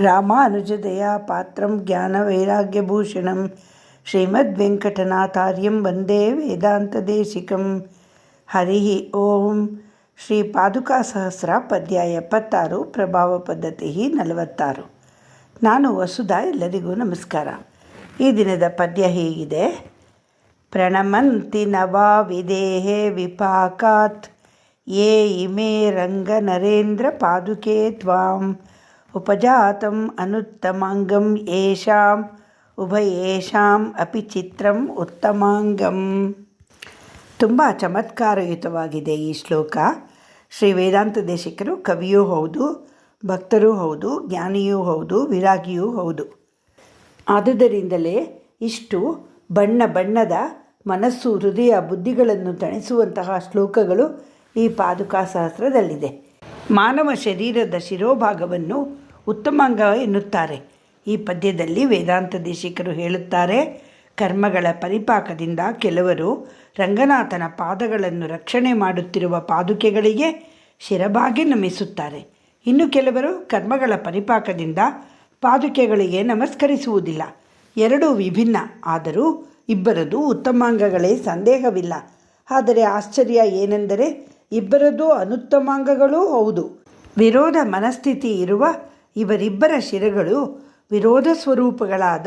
ರಾಮಾನುಜದಯಾ ಪಾತ್ರಂ ಜ್ಞಾನವೈರಾಗ್ಯಭೂಷಣಂ ಶ್ರೀಮದ್ವೆಂಕಟನಾಥಾರ್ಯಂ ವಂದೇ ವೇದಾಂತದೇಶಿಕಂ. ಹರಿ ಓಂ. ಶ್ರೀ ಪಾದುಕಾ ಸಹಸ್ರ ಪದ್ಯ 76, ಪ್ರಭಾವ ಪದ್ಧತಿ 46. ನಾನು ವಸುಧಾ. ಎಲ್ಲರಿಗೂ ನಮಸ್ಕಾರ. ಈ ದಿನದ ಪದ್ಯ ಹೀಗಿದೆ. ಪ್ರಣಮಂತಿ ನವಾ ವಿದೇಹೇ ವಿಪಾಕಾತ್ ಯೇ ಇಮೇ ರಂಗ ನರೇಂದ್ರ ಪಾದುಕೆ ತ್ವಾಂ ಉಪಜಾತಂ ಅನುತ್ತಮಾಂಗಂ ಯೇಷಾಂ ಉಭಯೇಷಾಂ ಅಪಿ ಚಿತ್ರಂ ಉತ್ತಮಾಂಗಂ. ತುಂಬ ಚಮತ್ಕಾರಯುತವಾಗಿದೆ ಈ ಶ್ಲೋಕ. ಶ್ರೀ ವೇದಾಂತ ದೇಶಿಕರು ಕವಿಯೂ ಹೌದು, ಭಕ್ತರೂ ಹೌದು, ಜ್ಞಾನಿಯೂ ಹೌದು, ವಿರಾಗಿಯೂ ಹೌದು. ಆದುದರಿಂದಲೇ ಇಷ್ಟು ಬಣ್ಣ ಬಣ್ಣದ ಮನಸ್ಸು, ಹೃದಯ, ಬುದ್ಧಿಗಳನ್ನು ತಣಿಸುವಂತಹ ಶ್ಲೋಕಗಳು ಈ ಪಾದುಕಾ ಸಹಸ್ರದಲ್ಲಿದೆ. ಮಾನವ ಶರೀರದ ಶಿರೋಭಾಗವನ್ನು ಉತ್ತಮಾಂಗ ಎನ್ನುತ್ತಾರೆ. ಈ ಪದ್ಯದಲ್ಲಿ ವೇದಾಂತ ದೇಶಿಕರು ಹೇಳುತ್ತಾರೆ, ಕರ್ಮಗಳ ಪರಿಪಾಕದಿಂದ ಕೆಲವರು ರಂಗನಾಥನ ಪಾದಗಳನ್ನು ರಕ್ಷಣೆ ಮಾಡುತ್ತಿರುವ ಪಾದುಕೆಗಳಿಗೆ ಶಿರಬಾಗಿ ನಮಿಸುತ್ತಾರೆ. ಇನ್ನು ಕೆಲವರು ಕರ್ಮಗಳ ಪರಿಪಾಕದಿಂದ ಪಾದುಕೆಗಳಿಗೆ ನಮಸ್ಕರಿಸುವುದಿಲ್ಲ. ಎರಡೂ ವಿಭಿನ್ನ, ಆದರೂ ಇಬ್ಬರದು ಉತ್ತಮಾಂಗಗಳೇ, ಸಂದೇಹವಿಲ್ಲ. ಆದರೆ ಆಶ್ಚರ್ಯ ಏನೆಂದರೆ ಇಬ್ಬರದು ಅನುತ್ತಮಾಂಗಗಳೂ ಹೌದು. ವಿರೋಧ ಮನಸ್ಥಿತಿ ಇರುವ ಇವರಿಬ್ಬರ ಶಿರಗಳು ವಿರೋಧ ಸ್ವರೂಪಗಳಾದ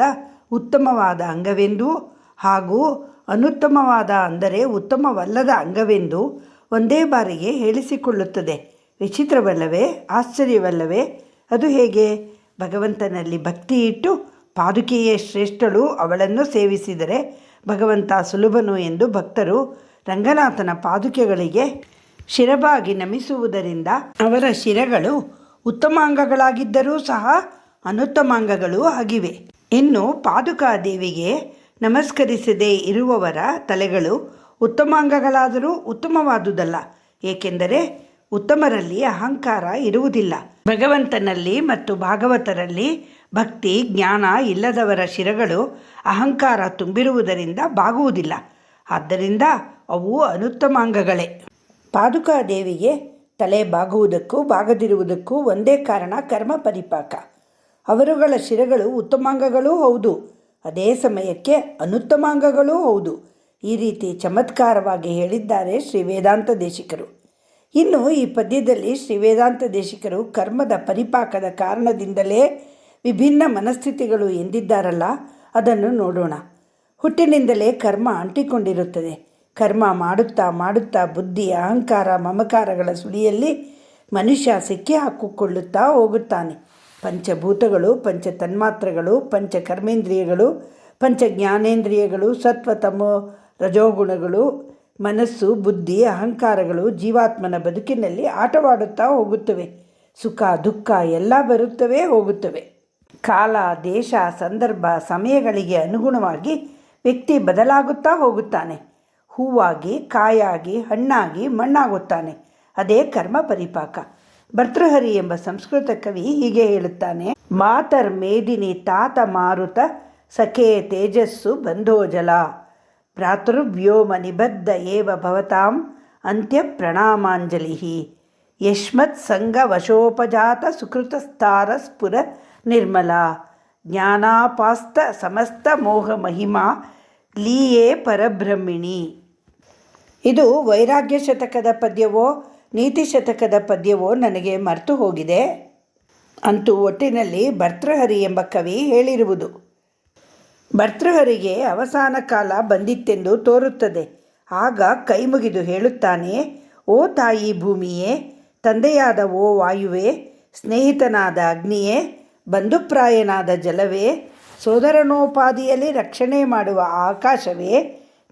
ಉತ್ತಮವಾದ ಅಂಗವೆಂದೂ ಹಾಗೂ ಅನುತ್ತಮವಾದ ಅಂದರೆ ಉತ್ತಮವಲ್ಲದ ಅಂಗವೆಂದು ಒಂದೇ ಬಾರಿಗೆ ಹೇಳಿಸಿಕೊಳ್ಳುತ್ತದೆ. ವಿಚಿತ್ರವಲ್ಲವೇ? ಆಶ್ಚರ್ಯವಲ್ಲವೇ? ಅದು ಹೇಗೆ? ಭಗವಂತನಲ್ಲಿ ಭಕ್ತಿ ಇಟ್ಟು ಪಾದುಕೆಯೇ ಶ್ರೇಷ್ಠಳು, ಅವಳನ್ನು ಸೇವಿಸಿದರೆ ಭಗವಂತ ಸುಲಭನು ಎಂದು ಭಕ್ತರು ರಂಗನಾಥನ ಪಾದುಕೆಗಳಿಗೆ ಶಿರಬಾಗಿ ನಮಿಸುವುದರಿಂದ ಅವರ ಶಿರಗಳು ಉತ್ತಮಾಂಗಗಳಾಗಿದ್ದರೂ ಸಹ ಅನುತ್ತಮಾಂಗಗಳೂ ಆಗಿವೆ. ಇನ್ನು ಪಾದುಕಾ ದೇವಿಗೆ ನಮಸ್ಕರಿಸದೇ ಇರುವವರ ತಲೆಗಳು ಉತ್ತಮಾಂಗಗಳಾದರೂ ಉತ್ತಮವಾದುದಲ್ಲ. ಏಕೆಂದರೆ ಉತ್ತಮರಲ್ಲಿ ಅಹಂಕಾರ ಇರುವುದಿಲ್ಲ. ಭಗವಂತನಲ್ಲಿ ಮತ್ತು ಭಾಗವತರಲ್ಲಿ ಭಕ್ತಿ ಜ್ಞಾನ ಇಲ್ಲದವರ ಶಿರಗಳು ಅಹಂಕಾರ ತುಂಬಿರುವುದರಿಂದ ಬಾಗುವುದಿಲ್ಲ. ಆದ್ದರಿಂದ ಅವು ಅನುತ್ತಮಾಂಗಗಳೇ. ಪಾದುಕಾ ದೇವಿಗೆ ತಲೆ ಬಾಗುವುದಕ್ಕೂ ಬಾಗದಿರುವುದಕ್ಕೂ ಒಂದೇ ಕಾರಣ, ಕರ್ಮ ಪರಿಪಾಕ. ಅವರುಗಳ ಶಿರಗಳು ಉತ್ತಮಾಂಗಗಳೂ ಹೌದು, ಅದೇ ಸಮಯಕ್ಕೆ ಅನುತ್ತಮಾಂಗಗಳೂ ಹೌದು. ಈ ರೀತಿ ಚಮತ್ಕಾರವಾಗಿ ಹೇಳಿದ್ದಾರೆ ಶ್ರೀ ವೇದಾಂತ ದೇಶಿಕರು. ಇನ್ನು ಈ ಪದ್ಯದಲ್ಲಿ ಶ್ರೀ ವೇದಾಂತ ದೇಶಿಕರು ಕರ್ಮದ ಪರಿಪಾಕದ ಕಾರಣದಿಂದಲೇ ವಿಭಿನ್ನ ಮನಸ್ಥಿತಿಗಳು ಎಂದಿದ್ದಾರಲ್ಲ, ಅದನ್ನು ನೋಡೋಣ. ಹುಟ್ಟಿನಿಂದಲೇ ಕರ್ಮ ಅಂಟಿಕೊಂಡಿರುತ್ತದೆ. ಕರ್ಮ ಮಾಡುತ್ತಾ ಮಾಡುತ್ತಾ ಬುದ್ಧಿ, ಅಹಂಕಾರ, ಮಮಕಾರಗಳ ಸುಳಿಯಲ್ಲಿ ಮನುಷ್ಯ ಸಿಕ್ಕಿ ಹಾಕಿಕೊಳ್ಳುತ್ತಾ ಹೋಗುತ್ತಾನೆ. ಪಂಚಭೂತಗಳು, ಪಂಚ ತನ್ಮಾತ್ರಗಳು, ಪಂಚ ಕರ್ಮೇಂದ್ರಿಯಗಳು, ಪಂಚ ಜ್ಞಾನೇಂದ್ರಿಯಗಳು, ಸತ್ವ ತಮೋ ರಜೋಗುಣಗಳು, ಮನಸ್ಸು, ಬುದ್ಧಿ, ಅಹಂಕಾರಗಳು ಜೀವಾತ್ಮನ ಬದುಕಿನಲ್ಲಿ ಆಟವಾಡುತ್ತಾ ಹೋಗುತ್ತವೆ. ಸುಖ ದುಃಖ ಎಲ್ಲ ಬರುತ್ತವೆ ಹೋಗುತ್ತವೆ. ಕಾಲ, ದೇಶ, ಸಂದರ್ಭ, ಸಮಯಗಳಿಗೆ ಅನುಗುಣವಾಗಿ ವ್ಯಕ್ತಿ ಬದಲಾಗುತ್ತಾ ಹೋಗುತ್ತಾನೆ. ಹೂವಾಗಿ, ಕಾಯಾಗಿ, ಹಣ್ಣಾಗಿ, ಮಣ್ಣಾಗುತ್ತಾನೆ. ಅದೇ ಕರ್ಮ ಪರಿಪಾಕ. ಭರ್ತೃಹರಿ ಎಂಬ ಸಂಸ್ಕೃತ ಕವಿ ಹೀಗೆ ಹೇಳುತ್ತಾನೆ. ಮಾತರ್ ಮೇದಿನಿ ತಾತ ಮಾರುತ ಸಖೇ ತೇಜಸ್ಸು ಬಂಧೋಜಲ ಭ್ರಾತೃವ್ಯೋಮ ನಿಬದ್ಧ ಏವ ಭವತಾಂ ಅಂತ್ಯ ಪ್ರಣಾಮಾಂಜಲಿ ಯಶ್ಮತ್ ಸಂಗ ವಶೋಪಜಾತ ಸುಕೃತಸ್ತಾರ ಸ್ಫುರ ನಿರ್ಮಲ ಜ್ಞಾನಾಪಾಸ್ತ ಸಮಸ್ತ ಮೋಹ ಮಹಿಮಾ ಲೀಯೇ ಪರಬ್ರಹ್ಮಿಣಿ. ಇದು ವೈರಾಗ್ಯ ಶತಕದ ಪದ್ಯವೋ ನೀತಿ ಶತಕದ ಪದ್ಯವೋ ನನಗೆ ಮರೆತು ಹೋಗಿದೆ. ಅಂತೂ ಒಟ್ಟಿನಲ್ಲಿ ಭರ್ತೃಹರಿ ಎಂಬ ಕವಿ ಹೇಳಿರುವುದು. ಭರ್ತೃಹರಿಗೆ ಅವಸಾನ ಕಾಲ ಬಂದಿತ್ತೆಂದು ತೋರುತ್ತದೆ. ಆಗ ಕೈ ಮುಗಿದು ಹೇಳುತ್ತಾನೆ, ಓ ತಾಯಿ ಭೂಮಿಯೇ, ತಂದೆಯಾದ ಓ ವಾಯುವೇ, ಸ್ನೇಹಿತನಾದ ಅಗ್ನಿಯೇ, ಬಂಧುಪ್ರಾಯನಾದ ಜಲವೇ, ಸೋದರನೋಪಾದಿಯಲ್ಲಿ ರಕ್ಷಣೆ ಮಾಡುವ ಆಕಾಶವೇ,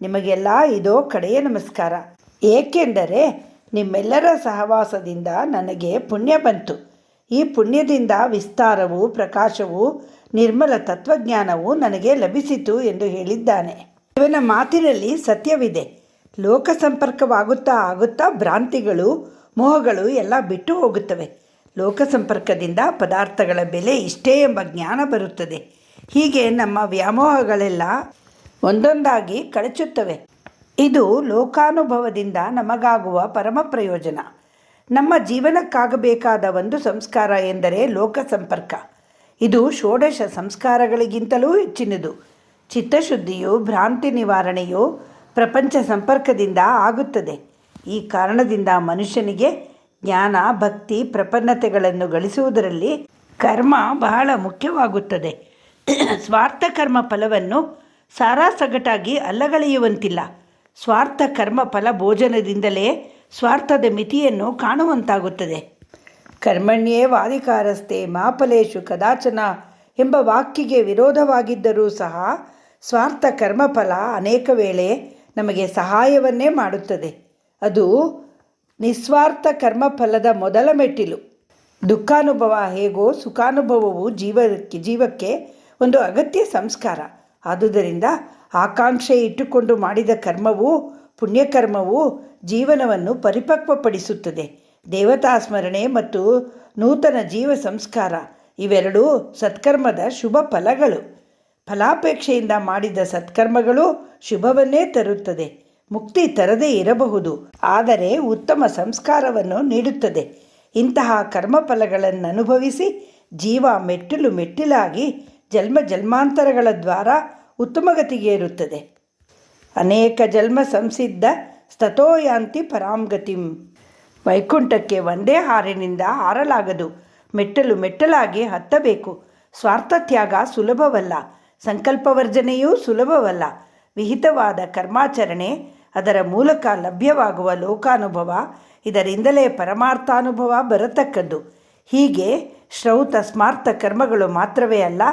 ನಿಮಗೆಲ್ಲ ಇದೋ ಕಡೆಯ ನಮಸ್ಕಾರ. ಏಕೆಂದರೆ ನಿಮ್ಮೆಲ್ಲರ ಸಹವಾಸದಿಂದ ನನಗೆ ಪುಣ್ಯ ಬಂತು. ಈ ಪುಣ್ಯದಿಂದ ವಿಸ್ತಾರವೂ ಪ್ರಕಾಶವೂ ನಿರ್ಮಲ ತತ್ವಜ್ಞಾನವೂ ನನಗೆ ಲಭಿಸಿತು ಎಂದು ಹೇಳಿದ್ದಾನೆ. ಇವನ ಮಾತಿನಲ್ಲಿ ಸತ್ಯವಿದೆ. ಲೋಕ ಸಂಪರ್ಕವಾಗುತ್ತಾ ಆಗುತ್ತಾ ಭ್ರಾಂತಿಗಳು, ಮೋಹಗಳು ಎಲ್ಲ ಬಿಟ್ಟು ಹೋಗುತ್ತವೆ. ಲೋಕ ಸಂಪರ್ಕದಿಂದ ಪದಾರ್ಥಗಳ ಬೆಲೆ ಇಷ್ಟೇ ಎಂಬ ಜ್ಞಾನ ಬರುತ್ತದೆ. ಹೀಗೆ ನಮ್ಮ ವ್ಯಾಮೋಹಗಳೆಲ್ಲ ಒಂದೊಂದಾಗಿ ಕಳಚುತ್ತವೆ. ಇದು ಲೋಕಾನುಭವದಿಂದ ನಮಗಾಗುವ ಪರಮ ಪ್ರಯೋಜನ. ನಮ್ಮ ಜೀವನಕ್ಕಾಗಬೇಕಾದ ಒಂದು ಸಂಸ್ಕಾರ ಎಂದರೆ ಲೋಕ ಸಂಪರ್ಕ. ಇದು ಷೋಡಶ ಸಂಸ್ಕಾರಗಳಿಗಿಂತಲೂ ಹೆಚ್ಚಿನದು. ಚಿತ್ತಶುದ್ಧಿಯು ಭ್ರಾಂತಿ ನಿವಾರಣೆಯು ಪ್ರಪಂಚ ಸಂಪರ್ಕದಿಂದ ಆಗುತ್ತದೆ. ಈ ಕಾರಣದಿಂದ ಮನುಷ್ಯನಿಗೆ ಜ್ಞಾನ, ಭಕ್ತಿ, ಪ್ರಪನ್ನತೆಗಳನ್ನು ಗಳಿಸುವುದರಲ್ಲಿ ಕರ್ಮ ಬಹಳ ಮುಖ್ಯವಾಗುತ್ತದೆ. ಸ್ವಾರ್ಥ ಕರ್ಮ ಫಲವನ್ನು ಸಾರಾಸಗಟಾಗಿ ಅಲ್ಲಗಳೆಯುವಂತಿಲ್ಲ. ಸ್ವಾರ್ಥ ಕರ್ಮ ಫಲ ಭೋಜನದಿಂದಲೇ ಸ್ವಾರ್ಥದ ಮಿತಿಯನ್ನು ಕಾಣುವಂತಾಗುತ್ತದೆ. ಕರ್ಮಣ್ಯೇವಾಧಿಕಾರಸ್ಥೆ ಮಾ ಫಲೇಷು ಕದಾಚನ ಎಂಬ ವಾಕ್ಯಗೆ ವಿರೋಧವಾಗಿದ್ದರೂ ಸಹ ಸ್ವಾರ್ಥ ಕರ್ಮಫಲ ಅನೇಕ ವೇಳೆ ನಮಗೆ ಸಹಾಯವನ್ನೇ ಮಾಡುತ್ತದೆ. ಅದು ನಿಸ್ವಾರ್ಥ ಕರ್ಮಫಲದ ಮೊದಲ ಮೆಟ್ಟಿಲು. ದುಃಖಾನುಭವ ಹೇಗೋ ಸುಖಾನುಭವವು ಜೀವಕ್ಕೆ ಒಂದು ಅಗತ್ಯ ಸಂಸ್ಕಾರ. ಆದುದರಿಂದ ಆಕಾಂಕ್ಷೆ ಇಟ್ಟುಕೊಂಡು ಮಾಡಿದ ಕರ್ಮವು, ಪುಣ್ಯಕರ್ಮವು ಜೀವನವನ್ನು ಪರಿಪಕ್ವಪಡಿಸುತ್ತದೆ. ದೇವತಾ ಸ್ಮರಣೆ ಮತ್ತು ನೂತನ ಜೀವ ಸಂಸ್ಕಾರ ಇವೆರಡೂ ಸತ್ಕರ್ಮದ ಶುಭ ಫಲಗಳು. ಫಲಾಪೇಕ್ಷೆಯಿಂದ ಮಾಡಿದ ಸತ್ಕರ್ಮಗಳು ಶುಭವನ್ನೇ ತರುತ್ತದೆ. ಮುಕ್ತಿ ತರದೇ ಇರಬಹುದು, ಆದರೆ ಉತ್ತಮ ಸಂಸ್ಕಾರವನ್ನು ನೀಡುತ್ತದೆ. ಇಂತಹ ಕರ್ಮಫಲಗಳನ್ನು ಅನುಭವಿಸಿ ಜೀವ ಮೆಟ್ಟಿಲು ಮೆಟ್ಟಿಲಾಗಿ ಜನ್ಮಾಂತರಗಳ ದ್ವಾರ ಉತ್ತಮಗತಿಗೇರುತ್ತದೆ. ಅನೇಕ ಜನ್ಮ ಸಂಸಿದ್ಧ ಸ್ತತೋ ಯಾಂತಿ ಪರಾಂಗತಿಂ. ವೈಕುಂಠಕ್ಕೆ ಒಂದೇ ಹಾರಿನಿಂದ ಹಾರಲಾಗದು, ಮೆಟ್ಟಲು ಮೆಟ್ಟಲಾಗಿ ಹತ್ತಬೇಕು. ಸ್ವಾರ್ಥ ತ್ಯಾಗ ಸುಲಭವಲ್ಲ, ಸಂಕಲ್ಪವರ್ಜನೆಯೂ ಸುಲಭವಲ್ಲ. ವಿಹಿತವಾದ ಕರ್ಮಾಚರಣೆ, ಅದರ ಮೂಲಕ ಲಭ್ಯವಾಗುವ ಲೋಕಾನುಭವ, ಇದರಿಂದಲೇ ಪರಮಾರ್ಥಾನುಭವ ಬರತಕ್ಕದ್ದು. ಹೀಗೆ ಶ್ರೌತ ಸ್ಮಾರ್ಥ ಕರ್ಮಗಳು ಮಾತ್ರವೇ ಅಲ್ಲ,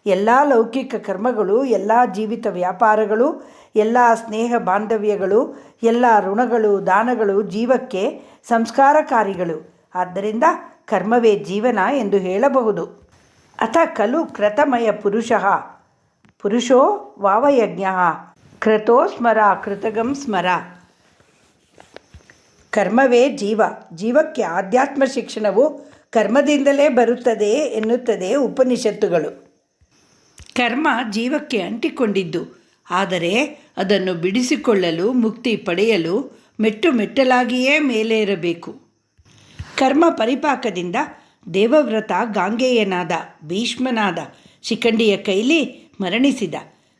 ಎಲ್ಲ ಲೌಕಿಕ ಕರ್ಮಗಳು, ಎಲ್ಲ ಜೀವಿತ ವ್ಯಾಪಾರಗಳು, ಎಲ್ಲ ಸ್ನೇಹ ಬಾಂಧವ್ಯಗಳು, ಎಲ್ಲ ಋಣಗಳು, ದಾನಗಳು ಜೀವಕ್ಕೆ ಸಂಸ್ಕಾರಕಾರಿಗಳು. ಆದ್ದರಿಂದ ಕರ್ಮವೇ ಜೀವನ ಎಂದು ಹೇಳಬಹುದು. ಅಥ ಖಲು ಕ್ರತಮಯ ಪುರುಷೋ ವಾವಯಜ್ಞ ಕ್ರತೋ ಸ್ಮರ ಕೃತಗಂ ಸ್ಮರ. ಕರ್ಮವೇ ಜೀವ. ಜೀವಕ್ಕೆ ಆಧ್ಯಾತ್ಮ ಶಿಕ್ಷಣವು ಕರ್ಮದಿಂದಲೇ ಬರುತ್ತದೆ ಎನ್ನುತ್ತದೆ ಉಪನಿಷತ್ತುಗಳು. ಕರ್ಮ ಜೀವಕ್ಕೆ ಅಂಟಿಕೊಂಡಿದ್ದು, ಆದರೆ ಅದನ್ನು ಬಿಡಿಸಿಕೊಳ್ಳಲು, ಮುಕ್ತಿ ಪಡೆಯಲು ಮೆಟ್ಟು ಮೆಟ್ಟಲಾಗಿಯೇ ಮೇಲೇರಬೇಕು. ಕರ್ಮ ಪರಿಪಾಕದಿಂದ ದೇವವ್ರತ ಗಾಂಗೇಯನಾದ, ಭೀಷ್ಮನಾದ ಶಿಖಂಡಿಯ ಕೈಲಿ ಮರಣಿಸಿದ.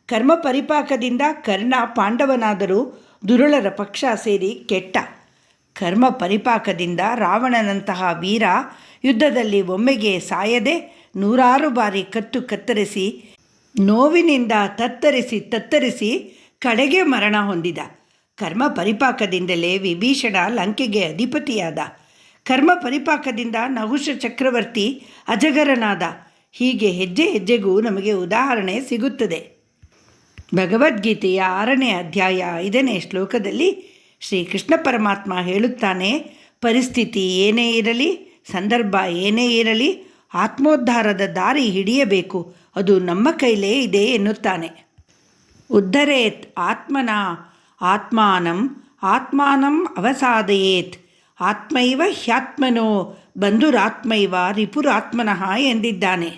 ಕರ್ಮ ಪರಿಪಾಕದಿಂದ ಕರ್ಣ ಪಾಂಡವನಾದರೂ ದುರುಳರ ಪಕ್ಷ ಸೇರಿ ಕೆಟ್ಟ. ಕರ್ಮ ಪರಿಪಾಕದಿಂದ ರಾವಣನಂತಹ ವೀರ ಯುದ್ಧದಲ್ಲಿ ಒಮ್ಮೆಗೆ ಸಾಯದೆ ನೂರಾರು ಬಾರಿ ಕತ್ತರಿಸಿ ನೋವಿನಿಂದ ತತ್ತರಿಸಿ ಕಡೆಗೆ ಮರಣ ಹೊಂದಿದ. ಕರ್ಮ ಪರಿಪಾಕದಿಂದಲೇ ವಿಭೀಷಣ ಲಂಕೆಗೆ ಅಧಿಪತಿಯಾದ. ಕರ್ಮ ಪರಿಪಾಕದಿಂದ ನಹುಷ ಚಕ್ರವರ್ತಿ ಅಜಗರನಾದ. ಹೀಗೆ ಹೆಜ್ಜೆ ಹೆಜ್ಜೆಗೂ ನಮಗೆ ಉದಾಹರಣೆ ಸಿಗುತ್ತದೆ. ಭಗವದ್ಗೀತೆಯ 6ನೇ ಅಧ್ಯಾಯ 5ನೇ ಶ್ಲೋಕದಲ್ಲಿ ಶ್ರೀಕೃಷ್ಣ ಪರಮಾತ್ಮ ಹೇಳುತ್ತಾನೆ, ಪರಿಸ್ಥಿತಿ ಏನೇ ಇರಲಿ, ಸಂದರ್ಭ ಏನೇ ಇರಲಿ, ಆತ್ಮೋದ್ಧಾರದ ದಾರಿ ಹಿಡಿಯಬೇಕು, ಅದು ನಮ್ಮ ಕೈಲೇ ಇದೆ ಎನ್ನುತ್ತಾನೆ. ಉದ್ಧರೇತ್ ಆತ್ಮಾನಂ ಅವಸಾದಯೇತ್ ಆತ್ಮೈವ ಹ್ಯಾತ್ಮನೋ ಬಂಧುರಾತ್ಮೈವ ರಿಪುರಾತ್ಮನಃ ಎಂದಿದ್ದಾನೆ.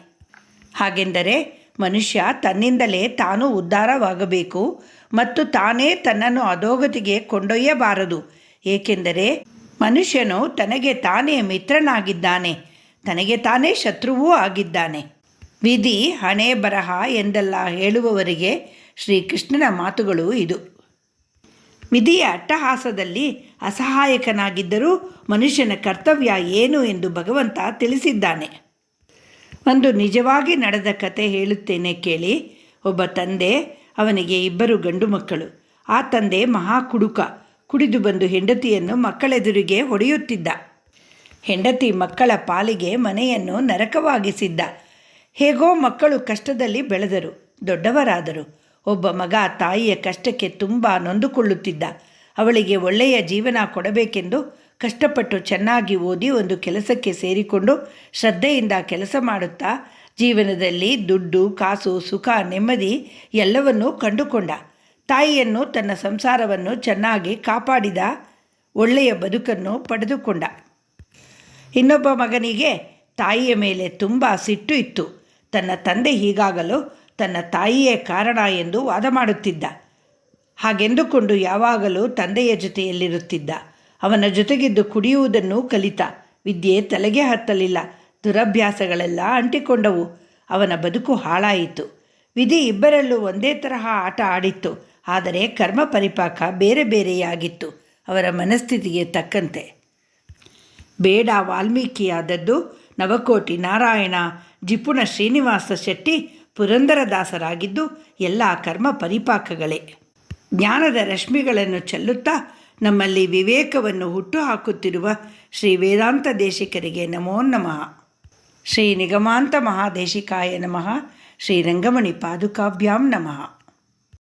ಹಾಗೆಂದರೆ ಮನುಷ್ಯ ತನ್ನಿಂದಲೇ ತಾನು ಉದ್ಧಾರವಾಗಬೇಕು ಮತ್ತು ತಾನೇ ತನ್ನನ್ನು ಅಧೋಗತಿಗೆ ಕೊಂಡೊಯ್ಯಬಾರದು. ಏಕೆಂದರೆ ಮನುಷ್ಯನು ತನಗೆ ತಾನೇ ಮಿತ್ರನಾಗಿದ್ದಾನೆ, ತನಗೆ ತಾನೇ ಶತ್ರುವೂ ಆಗಿದ್ದಾನೆ. ವಿಧಿ ಹಣೆ ಬರಹ ಎಂದೆಲ್ಲ ಹೇಳುವವರಿಗೆ ಶ್ರೀಕೃಷ್ಣನ ಮಾತುಗಳು ಇದು. ವಿಧಿಯ ಅಟ್ಟಹಾಸದಲ್ಲಿ ಅಸಹಾಯಕನಾಗಿದ್ದರೂ ಮನುಷ್ಯನ ಕರ್ತವ್ಯ ಏನು ಎಂದು ಭಗವಂತ ತಿಳಿಸಿದ್ದಾನೆ. ಒಂದು ನಿಜವಾಗಿ ನಡೆದ ಕತೆ ಹೇಳುತ್ತೇನೆ ಕೇಳಿ. ಒಬ್ಬ ತಂದೆ, ಅವನಿಗೆ 2 ಗಂಡು ಮಕ್ಕಳು. ಆ ತಂದೆ ಮಹಾ ಕುಡಿದು ಬಂದು ಹೆಂಡತಿಯನ್ನು ಮಕ್ಕಳೆದುರಿಗೆ ಹೊಡೆಯುತ್ತಿದ್ದ. ಹೆಂಡತಿ ಮಕ್ಕಳ ಪಾಲಿಗೆ ಮನೆಯನ್ನು ನರಕವಾಗಿಸಿದ್ದ. ಹೇಗೋ ಮಕ್ಕಳು ಕಷ್ಟದಲ್ಲಿ ಬೆಳೆದರು, ದೊಡ್ಡವರಾದರು. ಒಬ್ಬ ಮಗ ತಾಯಿಯ ಕಷ್ಟಕ್ಕೆ ತುಂಬ ನೊಂದುಕೊಳ್ಳುತ್ತಿದ್ದ. ಅವಳಿಗೆ ಒಳ್ಳೆಯ ಜೀವನ ಕೊಡಬೇಕೆಂದು ಕಷ್ಟಪಟ್ಟು ಚೆನ್ನಾಗಿ ಓದಿ ಒಂದು ಕೆಲಸಕ್ಕೆ ಸೇರಿಕೊಂಡು ಶ್ರದ್ಧೆಯಿಂದ ಕೆಲಸ ಮಾಡುತ್ತಾ ಜೀವನದಲ್ಲಿ ದುಡ್ಡು, ಕಾಸು, ಸುಖ, ನೆಮ್ಮದಿ ಎಲ್ಲವನ್ನೂ ಕಂಡುಕೊಂಡ. ತಾಯಿಯನ್ನು, ತನ್ನ ಸಂಸಾರವನ್ನು ಚೆನ್ನಾಗಿ ಕಾಪಾಡಿದ. ಒಳ್ಳೆಯ ಬದುಕನ್ನು ಪಡೆದುಕೊಂಡ. ಇನ್ನೊಬ್ಬ ಮಗನಿಗೆ ತಾಯಿಯ ಮೇಲೆ ತುಂಬ ಸಿಟ್ಟು ಇತ್ತು. ತನ್ನ ತಂದೆ ಹೀಗಾಗಲು ತನ್ನ ತಾಯಿಯೇ ಕಾರಣ ಎಂದು ವಾದ ಮಾಡುತ್ತಿದ್ದ. ಹಾಗೆಂದುಕೊಂಡು ಯಾವಾಗಲೂ ತಂದೆಯ ಜೊತೆಯಲ್ಲಿರುತ್ತಿದ್ದ. ಅವನ ಜೊತೆಗಿದ್ದು ಕುಡಿಯುವುದನ್ನು ಕಲಿತ. ವಿದ್ಯೆ ತಲೆಗೆ ಹತ್ತಲಿಲ್ಲ. ದುರಭ್ಯಾಸಗಳೆಲ್ಲ ಅಂಟಿಕೊಂಡವು. ಅವನ ಬದುಕು ಹಾಳಾಯಿತು. ವಿಧಿ ಇಬ್ಬರಲ್ಲೂ ಒಂದೇ ತರಹ ಆಟ ಆಡಿತ್ತು. ಆದರೆ ಕರ್ಮ ಪರಿಪಾಕ ಬೇರೆ ಬೇರೆಯಾಗಿತ್ತು ಅವರ ಮನಸ್ಥಿತಿಗೆ ತಕ್ಕಂತೆ. ಬೇಡ ವಾಲ್ಮೀಕಿಯಾದದ್ದು ನವಕೋಟಿ ನಾರಾಯಣ, ಜಿಪುಣ ಶ್ರೀನಿವಾಸ ಶೆಟ್ಟಿ, ಪುರಂದರದಾಸರಾಗಿದ್ದು ಎಲ್ಲ ಕರ್ಮ ಪರಿಪಾಕಗಳೇ. ಜ್ಞಾನದ ರಶ್ಮಿಗಳನ್ನು ಚೆಲ್ಲುತ್ತಾ ನಮ್ಮಲ್ಲಿ ವಿವೇಕವನ್ನು ಹುಟ್ಟುಹಾಕುತ್ತಿರುವ ಶ್ರೀ ವೇದಾಂತ ದೇಶಿಕರಿಗೆ ನಮೋ ನಮಃ. ಶ್ರೀ ನಿಗಮಾಂತ ಮಹಾದೇಶಿಕಾಯ ನಮಃ. ಶ್ರೀ ರಂಗಮಣಿ ಪಾದುಕಾಭ್ಯಾಂ ನಮಃ.